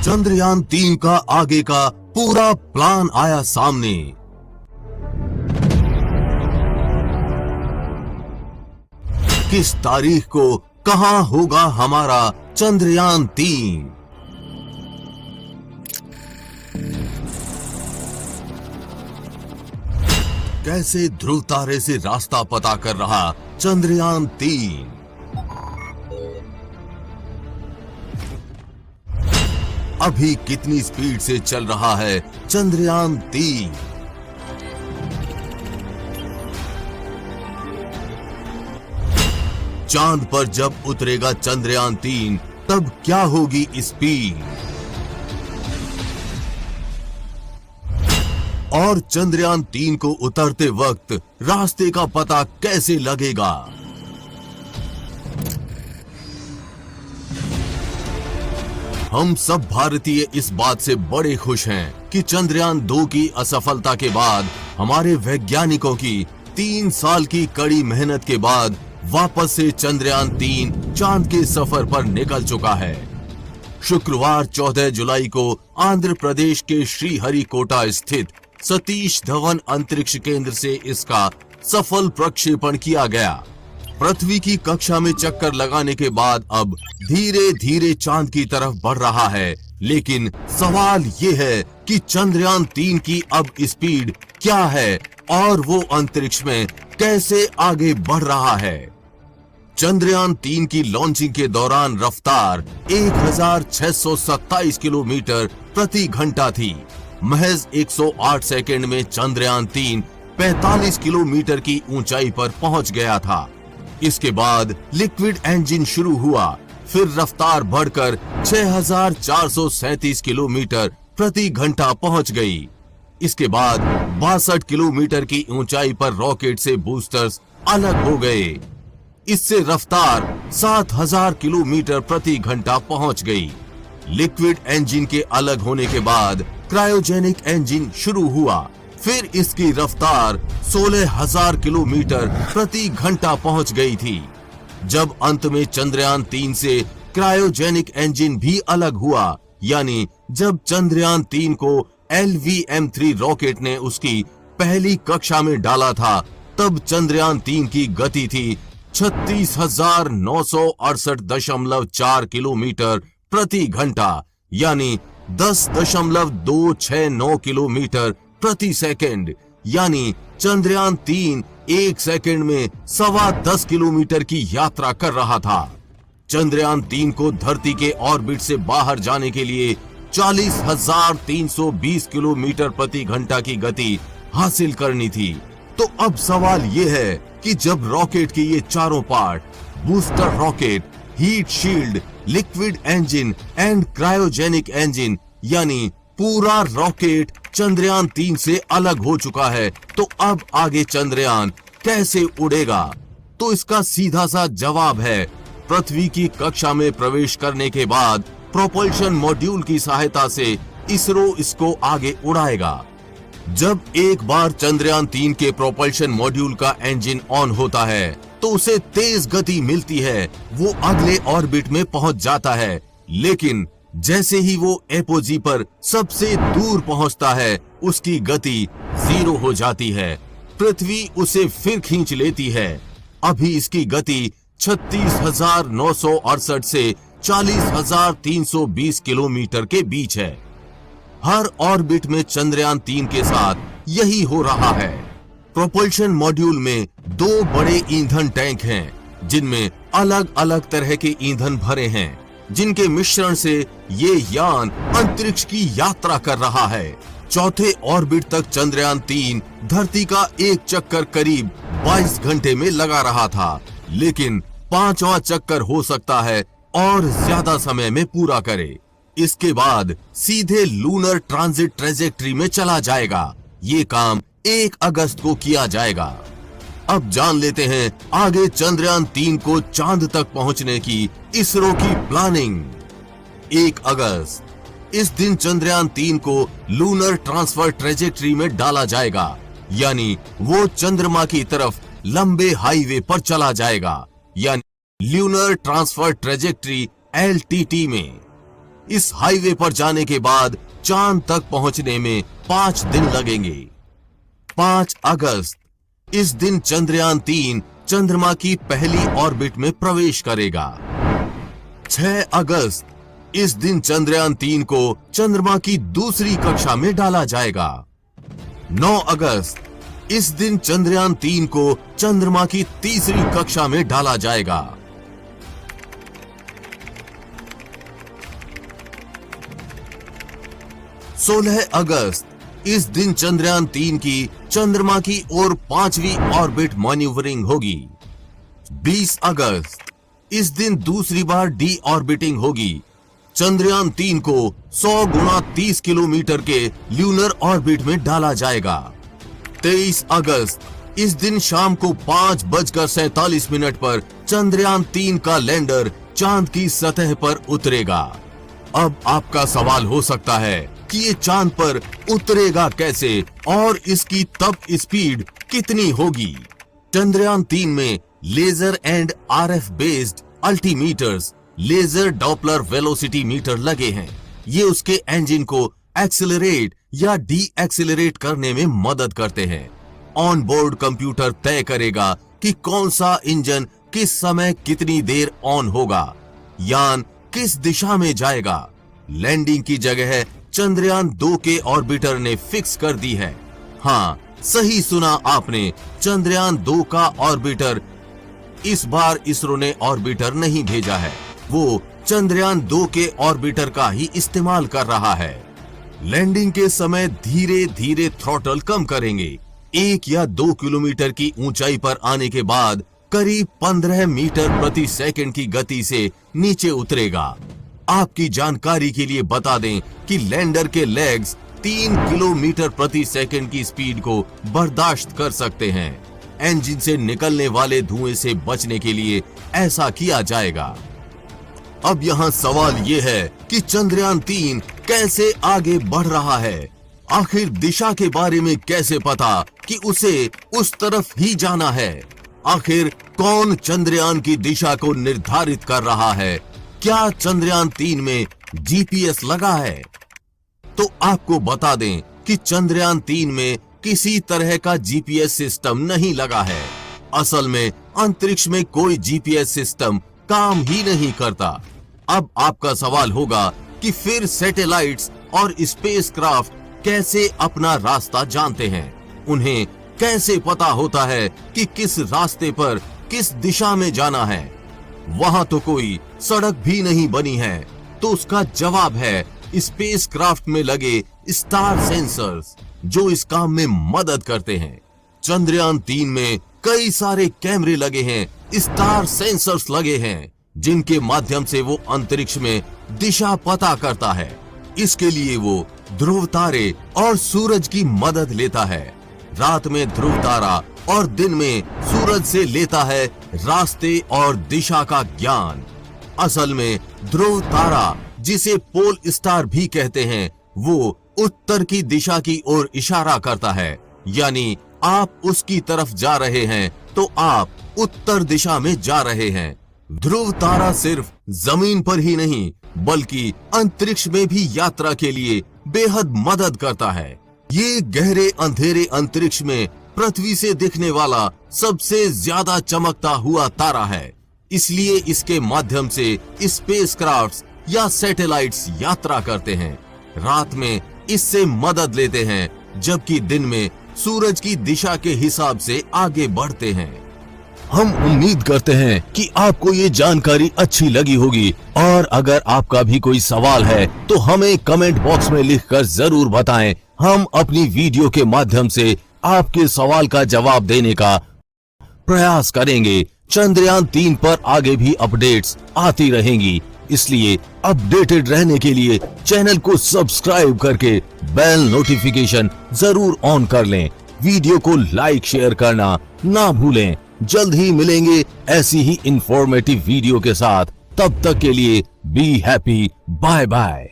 चंद्रयान-3 का आगे का पूरा प्लान आया सामने। किस तारीख को कहां होगा हमारा चंद्रयान-3? कैसे ध्रुव तारे से रास्ता पता कर रहा चंद्रयान-3? अभी कितनी स्पीड से चल रहा है चंद्रयान-3? चांद पर जब उतरेगा चंद्रयान-3 तब क्या होगी स्पीड? और चंद्रयान-3 को उतरते वक्त रास्ते का पता कैसे लगेगा? हम सब भारतीय इस बात से बड़े खुश हैं कि चंद्रयान-2 की असफलता के बाद हमारे वैज्ञानिकों की 3 साल की कड़ी मेहनत के बाद वापस से चंद्रयान-3 चांद के सफर पर निकल चुका है। शुक्रवार 14 जुलाई को आंध्र प्रदेश के श्रीहरिकोटा स्थित सतीश धवन अंतरिक्ष केंद्र से इसका सफल प्रक्षेपण किया गया। पृथ्वी की कक्षा में चक्कर लगाने के बाद अब धीरे धीरे चांद की तरफ बढ़ रहा है, लेकिन सवाल ये है कि चंद्रयान-3 की अब स्पीड क्या है और वो अंतरिक्ष में कैसे आगे बढ़ रहा है। चंद्रयान-3 की लॉन्चिंग के दौरान रफ्तार 1627 किलोमीटर प्रति घंटा थी। महज 108 सेकंड में चंद्रयान-3 45 किलोमीटर की ऊंचाई पर पहुंच गया था। इसके बाद लिक्विड इंजन शुरू हुआ, फिर रफ्तार बढ़कर 6437 किलोमीटर प्रति घंटा पहुंच गई। इसके बाद 62 किलोमीटर की ऊंचाई पर रॉकेट से बूस्टर्स अलग हो गए। इससे रफ्तार 7000 किलोमीटर प्रति घंटा पहुंच गई। लिक्विड इंजन के अलग होने के बाद क्रायोजेनिक इंजन शुरू हुआ, फिर इसकी रफ्तार 16000 किलोमीटर प्रति घंटा पहुंच गई थी। जब अंत में चंद्रयान-3 से क्रायोजेनिक इंजन भी अलग हुआ, यानी जब चंद्रयान-3 को LVM-3 रॉकेट ने उसकी पहली कक्षा में डाला था, तब चंद्रयान-3 की गति थी 36,968.4 किलोमीटर प्रति घंटा, यानी 10.269 किलोमीटर प्रति सेकंड। यानी चंद्रयान-3 एक सेकंड में 10.25 किलोमीटर की यात्रा कर रहा था। चंद्रयान-3 को धरती के ऑर्बिट से बाहर जाने के लिए 40,320 किलोमीटर प्रति घंटा की गति हासिल करनी थी। तो अब सवाल यह है कि जब रॉकेट के ये चारों part, booster rocket, heat shield, liquid engine and cryogenic engine, यानी पूरा रॉकेट चंद्रयान-3 से अलग हो चुका है, तो अब आगे चंद्रयान कैसे उड़ेगा? तो इसका सीधा सा जवाब है, पृथ्वी की कक्षा में प्रवेश करने के बाद प्रोपल्शन मॉड्यूल की सहायता से इसरो इसको आगे उड़ाएगा। जब एक बार चंद्रयान-3 के प्रोपल्शन मॉड्यूल का इंजन ऑन होता है तो उसे तेज गति मिलती है, वो अगले ऑर्बिट में पहुंच जाता है। लेकिन जैसे ही वो एपोजी पर सबसे दूर पहुंचता है, उसकी गति 0 हो जाती है। पृथ्वी उसे फिर खींच लेती है। अभी इसकी गति 36,968 से 40,320 किलोमीटर के बीच है। हर ऑर्बिट में चंद्रयान-3 के साथ यही हो रहा है। प्रोपल्शन मॉड्यूल में 2 बड़े ईंधन टैंक हैं, जिनमें अलग अलग तरह के ईंधन भरे हैं, जिनके मिश्रण से ये यान अंतरिक्ष की यात्रा कर रहा है। चौथे ऑर्बिट तक चंद्रयान-3 धरती का एक चक्कर करीब 22 घंटे में लगा रहा था, लेकिन 5वां चक्कर हो सकता है और ज्यादा समय में पूरा करे। इसके बाद सीधे लूनर ट्रांजिट ट्रेजेक्ट्री में चला जाएगा। ये काम 1 अगस्त को किया जाएगा। अब जान लेते हैं आगे चंद्रयान-3 को चांद तक पहुंचने की इसरो की प्लानिंग। 1 अगस्त, इस दिन चंद्रयान-3 को लूनर ट्रांसफर ट्रेजेक्ट्री में डाला जाएगा, यानी वो चंद्रमा की तरफ लंबे हाईवे पर चला जाएगा, यानी ल्यूनर ट्रांसफर ट्रेजेक्ट्री LTT में। इस हाईवे पर जाने के बाद चांद तक पहुंचने में 5 दिन लगेंगे। 5 अगस्त, इस दिन चंद्रयान 3 चंद्रमा की पहली ऑर्बिट में प्रवेश करेगा। 6 अगस्त, इस दिन चंद्रयान 3 को चंद्रमा की दूसरी कक्षा में डाला जाएगा। 9 अगस्त, इस दिन चंद्रयान 3 को चंद्रमा की तीसरी कक्षा में डाला जाएगा। 16 अगस्त, इस दिन चंद्रयान 3 की चंद्रमा की ओर 5वीं ऑर्बिट मैन्यूवरिंग होगी। 20 अगस्त, इस दिन दूसरी बार डी ऑर्बिटिंग होगी। चंद्रयान 3 को 100 गुणा 30 किलोमीटर के ल्यूनर ऑर्बिट में डाला जाएगा। 23 अगस्त, इस दिन शाम को 5:47 पर चंद्रयान 3 का लैंडर चांद की सतह पर उतरेगा। अब आपका सवाल हो सकता है कि ये चांद पर उतरेगा कैसे और इसकी तब स्पीड कितनी होगी। चंद्रयान 3 में laser and RF based altimeters, laser Doppler velocity meter लगे हैं। ये उसके इंजन को एक्सेलरेट या डी एक्सेलरेट करने में मदद करते हैं। ऑन बोर्ड कंप्यूटर तय करेगा कि कौन सा इंजन किस समय कितनी देर ऑन होगा, यान किस दिशा में जाएगा। लैंडिंग की जगह चंद्रयान 2 के ऑर्बिटर ने फिक्स कर दी है। हाँ, सही सुना आपने, चंद्रयान 2 का ऑर्बिटर। इस बार इसरो ने ऑर्बिटर नहीं भेजा है, वो चंद्रयान 2 के ऑर्बिटर का ही इस्तेमाल कर रहा है। लैंडिंग के समय धीरे धीरे थ्रॉटल कम करेंगे। 1 या 2 किलोमीटर की ऊंचाई पर आने के बाद करीब 15 मीटर प्रति सेकंड की गति से नीचे उतरेगा। आपकी जानकारी के लिए बता दें कि लैंडर के लेग्स 3 किलोमीटर प्रति सेकंड की स्पीड को बर्दाश्त कर सकते हैं। इंजन से निकलने वाले धुएं से बचने के लिए ऐसा किया जाएगा। अब यहाँ सवाल ये है कि चंद्रयान 3 कैसे आगे बढ़ रहा है। आखिर दिशा के बारे में कैसे पता कि उसे उस तरफ ही जाना है। आखिर कौन चंद्रयान की दिशा को निर्धारित कर रहा है। क्या चंद्रयान 3 में जीपीएस लगा है? तो आपको बता दें कि चंद्रयान 3 में किसी तरह का जीपीएस सिस्टम नहीं लगा है। असल में अंतरिक्ष में कोई जीपीएस सिस्टम काम ही नहीं करता। अब आपका सवाल होगा कि फिर सैटेलाइट्स और स्पेसक्राफ्ट कैसे अपना रास्ता जानते हैं। उन्हें कैसे पता होता है कि किस रास्ते पर किस दिशा में जाना है। वहां तो कोई सड़क भी नहीं बनी है। तो उसका जवाब है स्पेसक्राफ्ट में लगे स्टार सेंसर्स, जो इस काम में मदद करते हैं। चंद्रयान 3 में कई सारे कैमरे लगे हैं, स्टार सेंसर्स लगे हैं, जिनके माध्यम से वो अंतरिक्ष में दिशा पता करता है। इसके लिए वो ध्रुव तारे और सूरज की मदद लेता है। रात में ध्रुव तारा और दिन में सूरज से लेता है रास्ते और दिशा का ज्ञान। असल में ध्रुव तारा, जिसे पोल स्टार भी कहते हैं, वो उत्तर की दिशा की ओर इशारा करता है। यानी आप उसकी तरफ जा रहे हैं तो आप उत्तर दिशा में जा रहे हैं। ध्रुव तारा सिर्फ जमीन पर ही नहीं बल्कि अंतरिक्ष में भी यात्रा के लिए बेहद मदद करता है। ये गहरे अंधेरे अंतरिक्ष में पृथ्वी से दिखने वाला सबसे ज्यादा चमकता हुआ तारा है। इसलिए इसके माध्यम से स्पेसक्राफ्ट्स या सैटेलाइट्स यात्रा करते हैं। रात में इससे मदद लेते हैं, जबकि दिन में सूरज की दिशा के हिसाब से आगे बढ़ते हैं। हम उम्मीद करते हैं कि आपको ये जानकारी अच्छी लगी होगी, और अगर आपका भी कोई सवाल है तो हमें कमेंट बॉक्स में लिखकर जरूर बताएं। हम अपनी वीडियो के माध्यम से आपके सवाल का जवाब देने का प्रयास करेंगे। चंद्रयान 3 पर आगे भी अपडेट्स आती रहेंगी, इसलिए अपडेटेड रहने के लिए चैनल को सब्सक्राइब करके बेल नोटिफिकेशन जरूर ऑन कर लें। वीडियो को लाइक शेयर करना ना भूलें। जल्द ही मिलेंगे ऐसी ही इंफॉर्मेटिव वीडियो के साथ। तब तक के लिए बी हैप्पी, बाय बाय।